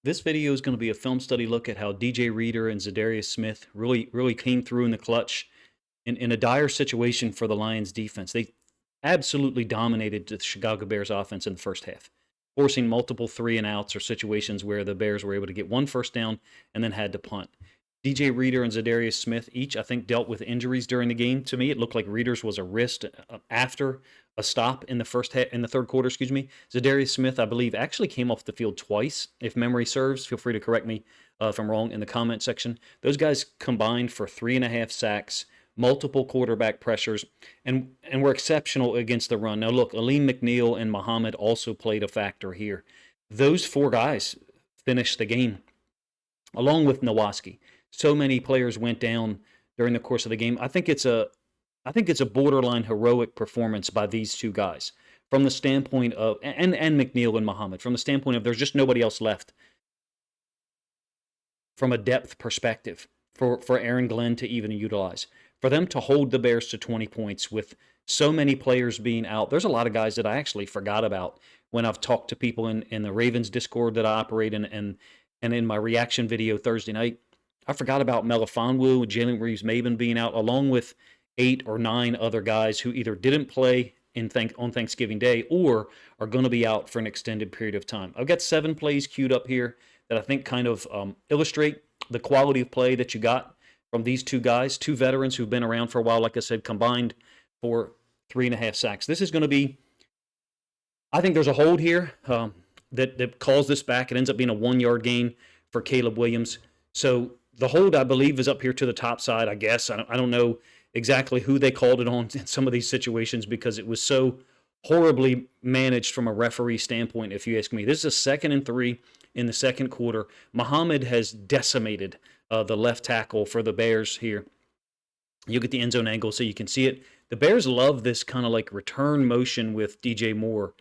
This video is going to be a film study look at how DJ Reader and Za'Darius Smith really came through in the clutch in a dire situation for the Lions defense. They absolutely dominated the Chicago Bears offense in the first half, forcing multiple 3-and-outs or situations where the Bears were able to get one first down and then had to punt. DJ Reader and Za'Darius Smith each, I think, dealt with injuries during the game. To me, it looked like Reader's was a wrist after a stop in the third quarter. Za'Darius Smith, I believe, actually came off the field twice, if memory serves. Feel free to correct me if I'm wrong in the comment section. Those guys combined for 3.5 sacks, multiple quarterback pressures, and were exceptional against the run. Now, look, McNeill and Muhammad also played a factor here. Those four guys finished the game, along with Nowaski. So many players went down during the course of the game. I think it's a borderline heroic performance by these two guys from the standpoint of and McNeill and Muhammad, from the standpoint of there's just nobody else left from a depth perspective for Aaron Glenn to even utilize. For them to hold the Bears to 20 points with so many players being out, there's a lot of guys that I actually forgot about when I've talked to people in the Ravens Discord that I operate in and in my reaction video Thursday night. I forgot about Melifonwu and Jalen Reeves-Maybin being out, along with 8 or 9 other guys who either didn't play on Thanksgiving Day or are going to be out for an extended period of time. I've got 7 plays queued up here that I think kind of illustrate the quality of play that you got from these two guys, two veterans who've been around for a while, like I said, combined for 3.5 sacks. This is going to be, I think there's a hold here that calls this back. It ends up being a 1-yard gain for Caleb Williams. So the hold, I believe, is up here to the top side, I guess. I don't know exactly who they called it on in some of these situations because it was so horribly managed from a referee standpoint, if you ask me. This is a 2nd and 3 in the second quarter. Muhammad has decimated the left tackle for the Bears here. You'll get the end zone angle so you can see it. The Bears love this kind of like return motion with DJ Moore.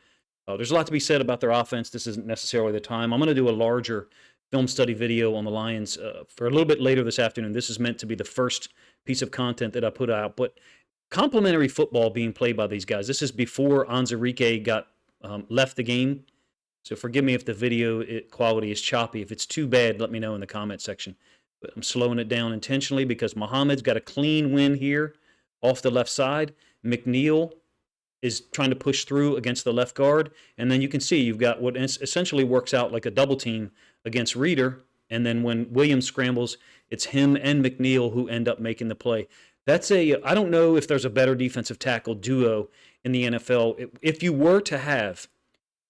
There's a lot to be said about their offense. This isn't necessarily the time. I'm going to do a larger film study video on the Lions for a little bit later this afternoon. This is meant to be the first piece of content that I put out, but complimentary football being played by these guys. This is before Onwuzurike got left the game, so forgive me if the video quality is choppy. If it's too bad, let me know in the comment section. But I'm slowing it down intentionally because Muhammad's got a clean win here off the left side. McNeill is trying to push through against the left guard, and then you can see you've got what essentially works out like a double team against Reader, and then when Williams scrambles, it's him and McNeill who end up making the play. I don't know if there's a better defensive tackle duo in the NFL. If you were to have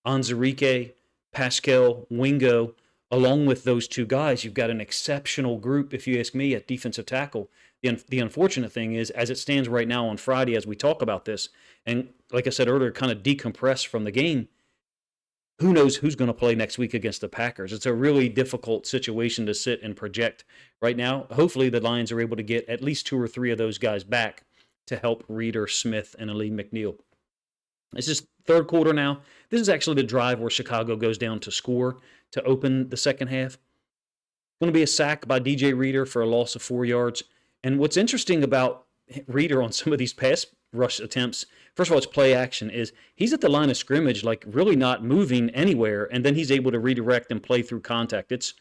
Onwuzurike, Pascal, Wingo, along with those two guys, you've got an exceptional group, if you ask me, at defensive tackle. The unfortunate thing is, as it stands right now on Friday as we talk about this, and like I said earlier, kind of decompress from the game, who knows who's going to play next week against the Packers. It's a really difficult situation to sit and project right now. Hopefully the Lions are able to get at least 2 or 3 of those guys back to help Reader, Smith, and McNeill. This is third quarter now. This is actually the drive where Chicago goes down to score to open the second half. Going to be a sack by DJ Reader for a loss of 4 yards. And what's interesting about Reader on some of these pass rush attempts, first of all, it's play action, is he's at the line of scrimmage, like really not moving anywhere, and then he's able to redirect and play through contact. It's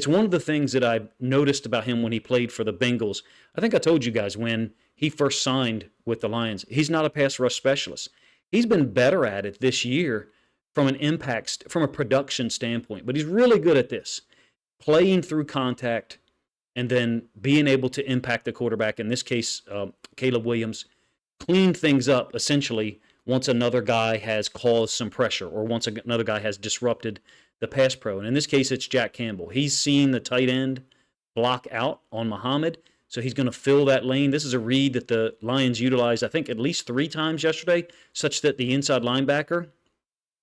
one of the things that I noticed about him when he played for the Bengals. I think I told you guys when he first signed with the Lions, he's not a pass rush specialist. He's been better at it this year from a production standpoint, but he's really good at this, playing through contact and then being able to impact the quarterback, in this case, Caleb Williams, clean things up essentially once another guy has caused some pressure or once another guy has disrupted the pass pro. And in this case, it's Jack Campbell. He's seen the tight end block out on Muhammad, so he's going to fill that lane. This is a read that the Lions utilized, I think, at least 3 times yesterday, such that the inside linebacker,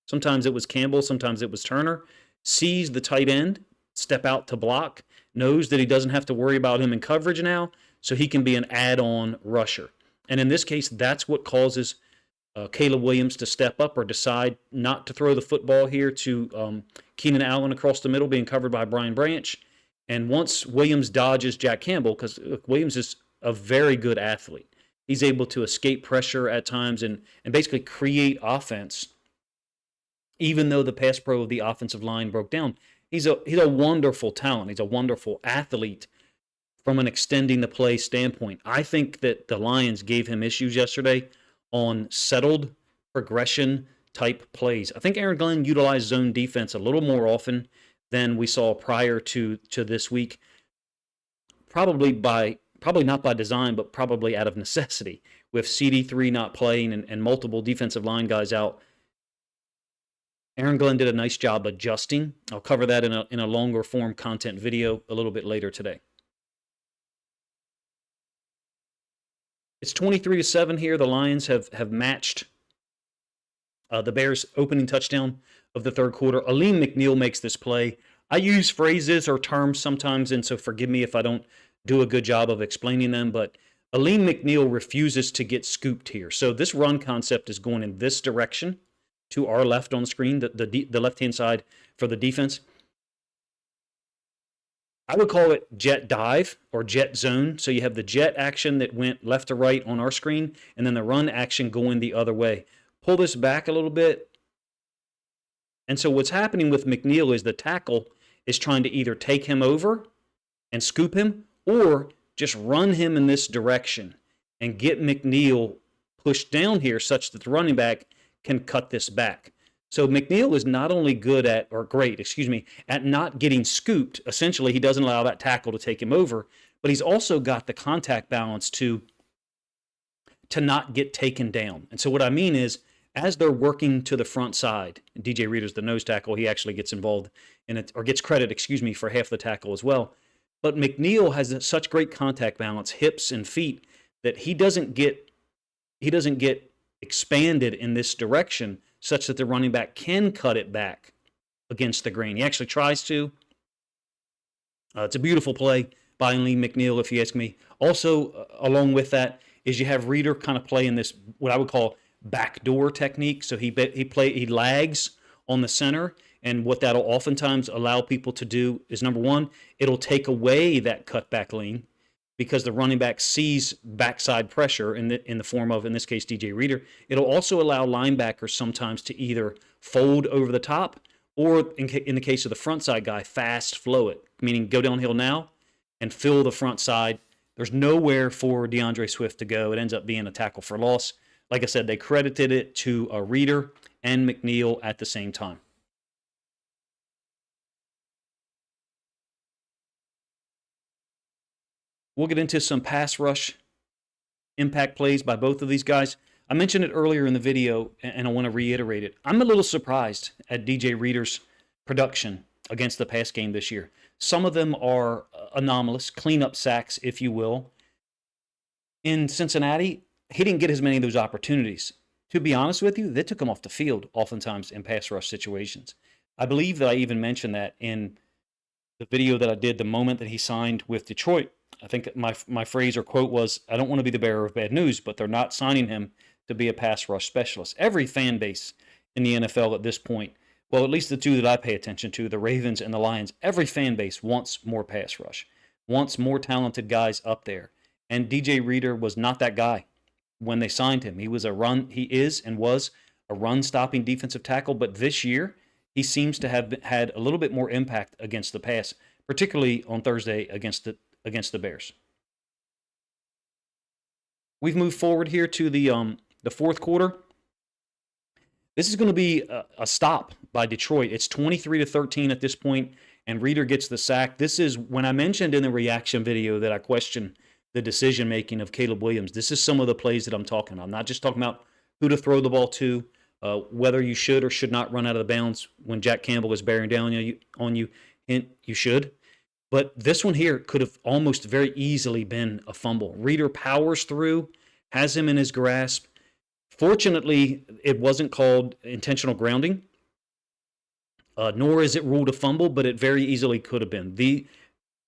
sometimes it was Campbell, sometimes it was Turner, sees the tight end step out to block, knows that he doesn't have to worry about him in coverage now, so he can be an add-on rusher. And in this case, that's what causes Caleb Williams to step up or decide not to throw the football here to Keenan Allen across the middle, being covered by Brian Branch. And once Williams dodges Jack Campbell, because Williams is a very good athlete, he's able to escape pressure at times and basically create offense, even though the pass pro of the offensive line broke down. He's a wonderful talent. He's a wonderful athlete from an extending the play standpoint. I think that the Lions gave him issues yesterday on settled progression type plays. I think Aaron Glenn utilized zone defense a little more often than we saw prior to this week. Probably not by design, but probably out of necessity. With CD3 not playing and multiple defensive line guys out, Aaron Glenn did a nice job adjusting. I'll cover that in a longer form content video a little bit later today. It's 23-7 here. The Lions have matched the Bears' opening touchdown of the third quarter. Alim McNeill makes this play. I use phrases or terms sometimes, and so forgive me if I don't do a good job of explaining them, but Alim McNeill refuses to get scooped here. So this run concept is going in this direction to our left on the screen, the left-hand side for the defense. I would call it jet dive or jet zone. So you have the jet action that went left to right on our screen, and then the run action going the other way. Pull this back a little bit. And so what's happening with McNeill is the tackle is trying to either take him over and scoop him or just run him in this direction and get McNeill pushed down here such that the running back can cut this back. So McNeill is not only great, at not getting scooped. Essentially, he doesn't allow that tackle to take him over, but he's also got the contact balance to not get taken down. And so what I mean is, as they're working to the front side, DJ Reader's the nose tackle, he actually gets involved in it, or gets credit, for half the tackle as well. But McNeill has such great contact balance, hips and feet, that he doesn't get expanded in this direction such that the running back can cut it back against the grain. He actually tries to. It's a beautiful play by Lee McNeill, if you ask me. Also, along with that, is you have Reader kind of play in this, what I would call backdoor technique. So he lags on the center, and what that'll oftentimes allow people to do is, number one, it'll take away that cutback lean because the running back sees backside pressure in the form of, in this case, DJ Reader. It'll also allow linebackers sometimes to either fold over the top or, in the case of the front side guy, fast flow it, meaning go downhill now and fill the front side. There's nowhere for DeAndre Swift to go. It ends up being a tackle for loss. Like I said, they credited it to a Reader and McNeill at the same time. We'll get into some pass rush impact plays by both of these guys. I mentioned it earlier in the video, and I want to reiterate it. I'm a little surprised at DJ Reader's production against the pass game this year. Some of them are anomalous, cleanup sacks, if you will. In Cincinnati, he didn't get as many of those opportunities. To be honest with you, they took him off the field oftentimes in pass rush situations. I believe that I even mentioned that in the video that I did the moment that he signed with Detroit. I think my phrase or quote was, I don't want to be the bearer of bad news, but they're not signing him to be a pass rush specialist. Every fan base in the NFL at this point, well, at least the two that I pay attention to, the Ravens and the Lions, every fan base wants more pass rush, wants more talented guys up there. And DJ Reader was not that guy when they signed him. He is and was a run-stopping defensive tackle, but this year he seems to have had a little bit more impact against the pass, particularly on Thursday against the Bears. We've moved forward here to the fourth quarter. This is going to be a stop by Detroit. It's 23-13 at this point, and Reader gets the sack. This is when I mentioned in the reaction video that I questioned the decision-making of Caleb Williams. This is some of the plays that I'm talking about. I'm not just talking about who to throw the ball to, whether you should or should not run out of the bounds when Jack Campbell is bearing down on you. Hint, you should. But this one here could have almost very easily been a fumble. Reader powers through, has him in his grasp. Fortunately, it wasn't called intentional grounding, nor is it ruled a fumble, but it very easily could have been.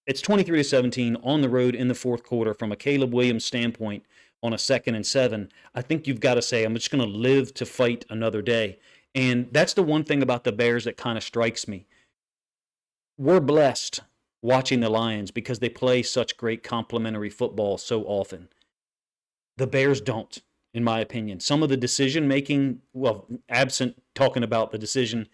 It's 23-17 on the road in the fourth quarter from a Caleb Williams standpoint on a 2nd and 7. I think you've got to say, I'm just going to live to fight another day. And that's the one thing about the Bears that kind of strikes me. We're blessed watching the Lions because they play such great complementary football so often. The Bears don't, in my opinion. Some of the decision-making, well, absent talking about the decision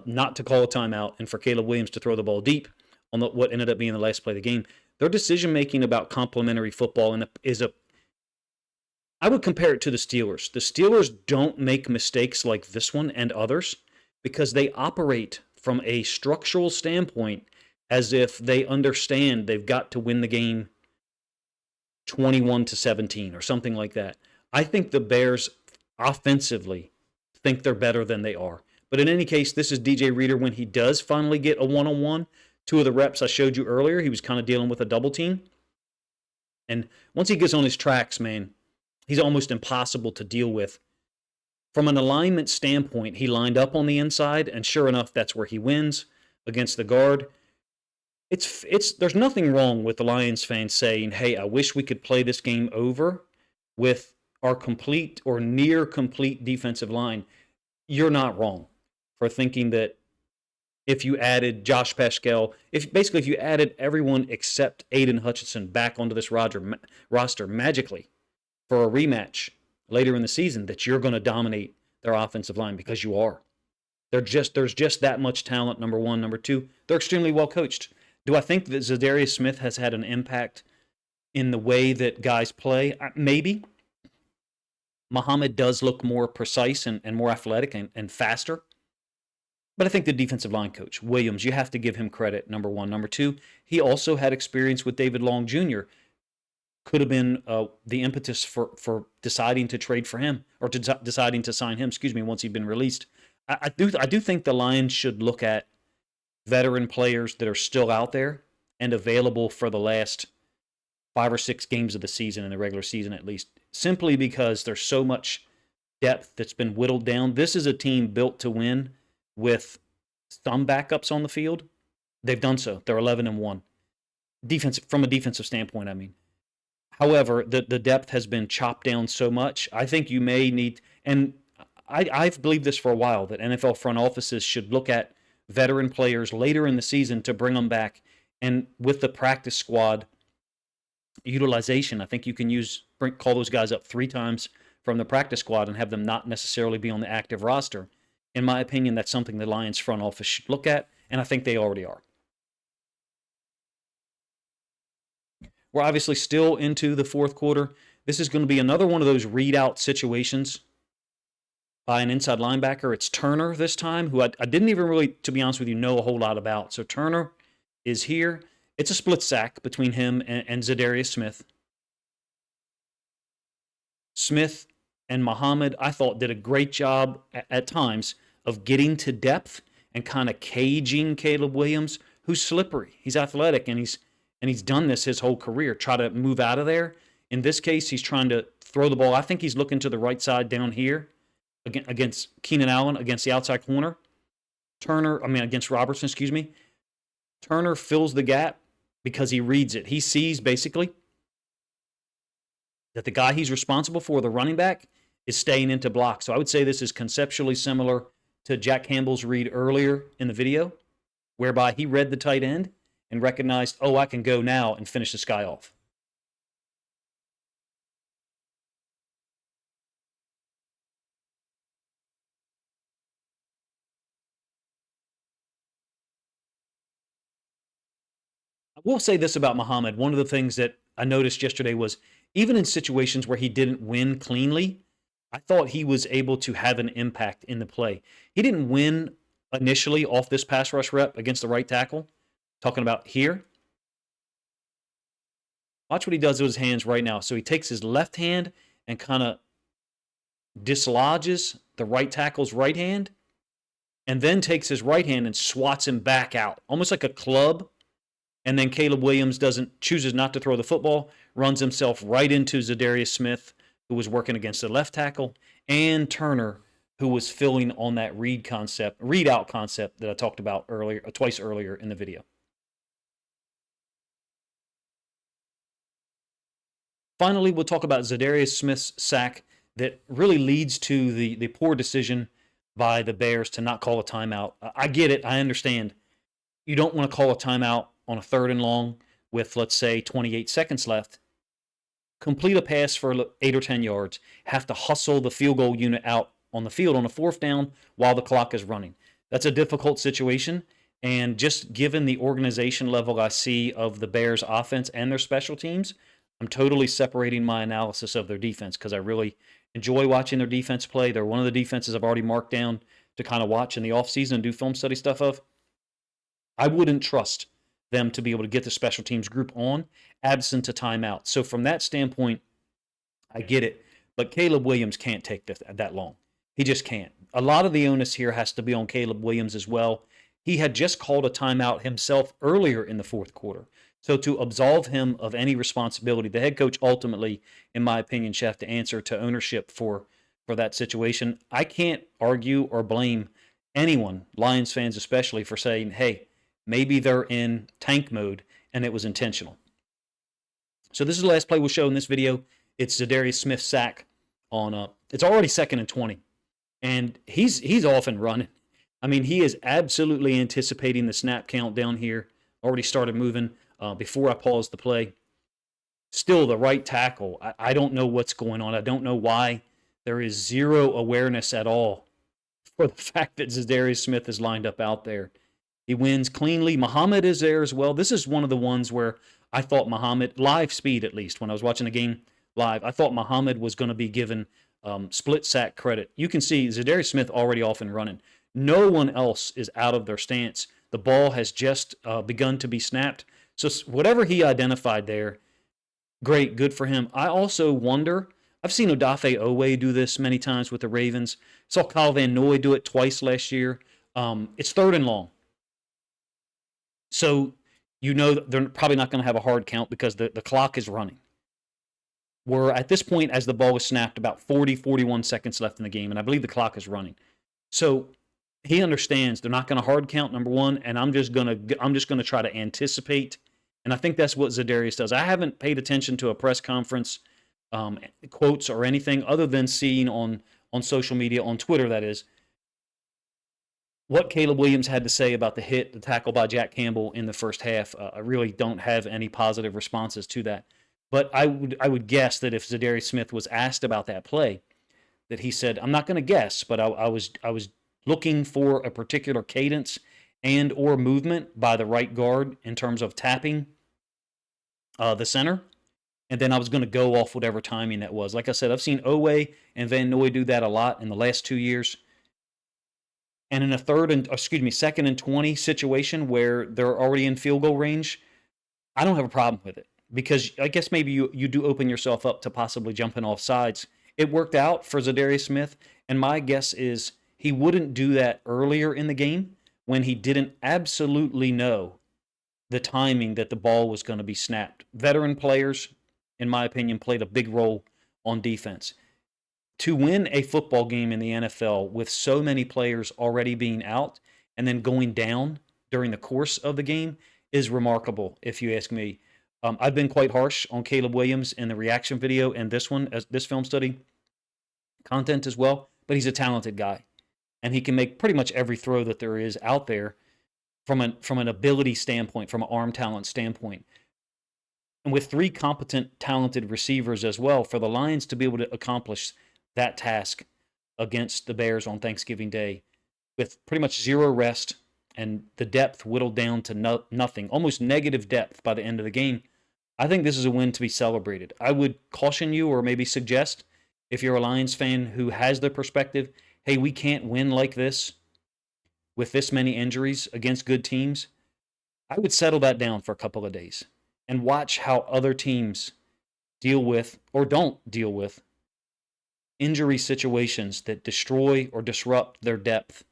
not to call a timeout, and for Caleb Williams to throw the ball deep on what ended up being the last play of the game. Their decision making about complementary football I would compare it to the Steelers. The Steelers don't make mistakes like this one and others because they operate from a structural standpoint as if they understand they've got to win the game 21-17 or something like that. I think the Bears offensively think they're better than they are. But in any case, this is DJ Reader when he does finally get a one-on-one. 2 of the reps I showed you earlier, he was kind of dealing with a double team. And once he gets on his tracks, man, he's almost impossible to deal with. From an alignment standpoint, he lined up on the inside, and sure enough, that's where he wins against the guard. There's nothing wrong with the Lions fans saying, hey, I wish we could play this game over with our complete or near complete defensive line. You're not wrong for thinking that if you added Josh Paschal, if you added everyone except Aiden Hutchinson back onto this roster magically for a rematch later in the season, that you're going to dominate their offensive line, because you are. There's just that much talent, number one. Number two, they're extremely well coached. Do I think that Za'Darius Smith has had an impact in the way that guys play? Maybe. Muhammad does look more precise and more athletic and faster. But I think the defensive line coach, Williams, you have to give him credit, number one. Number two, he also had experience with David Long Jr. Could have been the impetus for deciding to trade for him, or deciding to sign him, once he'd been released. I do think the Lions should look at veteran players that are still out there and available for the last 5 or 6 games of the season, in the regular season at least, simply because there's so much depth that's been whittled down. This is a team built to win with some backups on the field. They've done so. They're 11-1. From a defensive standpoint, I mean. However, the depth has been chopped down so much. I think you may need, and I've believed this for a while, that NFL front offices should look at veteran players later in the season to bring them back. And with the practice squad utilization, I think you can call those guys up 3 times from the practice squad and have them not necessarily be on the active roster. In my opinion, that's something the Lions front office should look at, and I think they already are. We're obviously still into the fourth quarter. This is going to be another one of those readout situations by an inside linebacker. It's Turner this time, who I didn't even really, to be honest with you, know a whole lot about. So Turner is here. It's a split sack between him and Za'Darius Smith. Smith and Muhammad, I thought, did a great job at times of getting to depth and kind of caging Caleb Williams, who's slippery. He's athletic, and he's done this his whole career, try to move out of there. In this case, he's trying to throw the ball. I think he's looking to the right side down here against Keenan Allen, against the outside corner. Against Robertson, Turner fills the gap because he reads it. He sees, basically, that the guy he's responsible for, the running back, is staying into block. So I would say this is conceptually similar to Jack Campbell's read earlier in the video, whereby he read the tight end and recognized, oh, I can go now and finish this guy off. I will say this about Muhammad. One of the things that I noticed yesterday was, even in situations where he didn't win cleanly, I thought he was able to have an impact in the play. He didn't win initially off this pass rush rep against the right tackle. Talking about here. Watch what he does with his hands right now. So he takes his left hand and kind of dislodges the right tackle's right hand, and then takes his right hand and swats him back out, almost like a club. And then Caleb Williams chooses not to throw the football, runs himself right into Za'Darius Smith, who was working against the left tackle, and Turner, who was filling on that readout concept that I talked about twice earlier in the video. Finally, we'll talk about Za'Darius Smith's sack that really leads to the poor decision by the Bears to not call a timeout. I get it. I understand. You don't want to call a timeout on a 3rd and long with, let's say, 28 seconds left. Complete a pass for 8 or 10 yards. Have to hustle the field goal unit out on the field on a 4th down while the clock is running. That's a difficult situation. And just given the organization level I see of the Bears offense and their special teams, I'm totally separating my analysis of their defense because I really enjoy watching their defense play. They're one of the defenses I've already marked down to kind of watch in the offseason and do film study stuff of. I wouldn't trust them to be able to get the special teams group on absent a timeout. So from that standpoint, I get it. But Caleb Williams can't take that long. He just can't. A lot of the onus here has to be on Caleb Williams as well. He had just called a timeout himself earlier in the fourth quarter. So to absolve him of any responsibility, the head coach ultimately, in my opinion, should have to answer to ownership for that situation. I can't argue or blame anyone, Lions fans especially, for saying, hey, maybe they're in tank mode and it was intentional. So this is the last play we'll show in this video. It's Za'Darius Smith's sack on it's already 2nd and 20. And he's off and running. I mean, he is absolutely anticipating the snap count down here. Already started moving before I paused the play. Still the right tackle. I don't know what's going on. I don't know why. There is zero awareness at all for the fact that Za'Darius Smith is lined up out there. He wins cleanly. Muhammad is there as well. This is one of the ones where I thought Muhammad, live speed at least, when I was watching the game live, I thought Muhammad was going to be given split sack credit. You can see Za'Darius Smith already off and running. No one else is out of their stance. The ball has just begun to be snapped. So whatever he identified there, great, good for him. I also wonder, I've seen Odafe Owe do this many times with the Ravens. Saw Kyle Van Noy do it twice last year. It's 3rd and long. So you know they're probably not going to have a hard count because the clock is running. We're at this point, as the ball was snapped, about 41 seconds left in the game, and I believe the clock is running. So he understands they're not going to hard count, number one, and I'm just going to try to anticipate. And I think that's what Za'Darius does. I haven't paid attention to a press conference quotes or anything other than seeing on social media, on Twitter that is, what Caleb Williams had to say about the tackle by Jack Campbell in the first half. I really don't have any positive responses to that. But I would guess that if Za'Darius Smith was asked about that play, that he said, I'm not going to guess, but I was looking for a particular cadence and or movement by the right guard in terms of tapping the center. And then I was going to go off whatever timing that was. Like I said, I've seen Owe and Van Noy do that a lot in the last 2 years. And in a 2nd and 20 situation where they're already in field goal range, I don't have a problem with it. Because I guess maybe you do open yourself up to possibly jumping off sides. It worked out for Za'Darius Smith, and my guess is he wouldn't do that earlier in the game when he didn't absolutely know the timing that the ball was going to be snapped. Veteran players, in my opinion, played a big role on defense. To win a football game in the NFL with so many players already being out and then going down during the course of the game is remarkable, if you ask me. I've been quite harsh on Caleb Williams in the reaction video and this one, as this film study content as well, but he's a talented guy. And he can make pretty much every throw that there is out there from an ability standpoint, from an arm talent standpoint. And with 3 competent, talented receivers as well, for the Lions to be able to accomplish that task against the Bears on Thanksgiving Day with pretty much zero rest and the depth whittled down to nothing, almost negative depth by the end of the game, I think this is a win to be celebrated. I would caution you or maybe suggest, if you're a Lions fan who has the perspective, hey, we can't win like this with this many injuries against good teams, I would settle that down for a couple of days and watch how other teams deal with or don't deal with injury situations that destroy or disrupt their depth.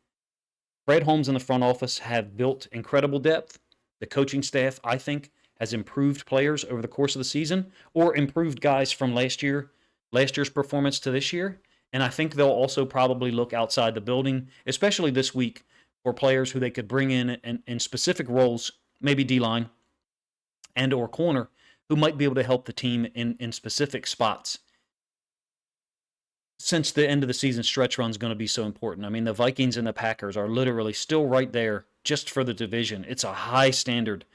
Fred Holmes and the front office have built incredible depth. The coaching staff, I think, has improved players over the course of the season or improved guys from last year's performance to this year. And I think they'll also probably look outside the building, especially this week, for players who they could bring in specific roles, maybe D-line and or corner, who might be able to help the team in specific spots. Since the end of the season stretch run is going to be so important. I mean, the Vikings and the Packers are literally still right there just for the division. It's a high standard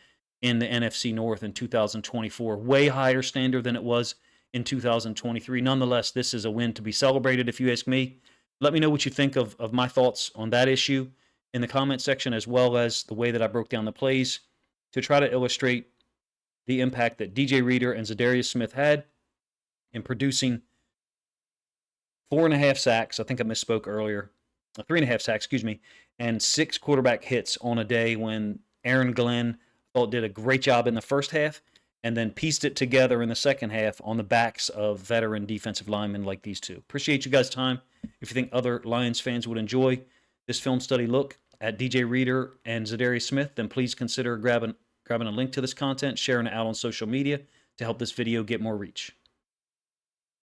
in the NFC North in 2024, way higher standard than it was in 2023. Nonetheless, this is a win to be celebrated, if you ask me. Let me know what you think of my thoughts on that issue. in the comment section, as well as the way that I broke down the plays to try to illustrate the impact that DJ Reader and Za'Darius Smith had in producing 4.5 sacks. I think I misspoke earlier. 3.5 sacks, excuse me, and 6 quarterback hits on a day when Aaron Glenn thought did a great job in the first half and then pieced it together in the second half on the backs of veteran defensive linemen like these two. Appreciate you guys' time. If you think other Lions fans would enjoy this film study look at DJ Reader and Za'Darius Smith, then please consider grabbing a link to this content, sharing it out on social media to help this video get more reach.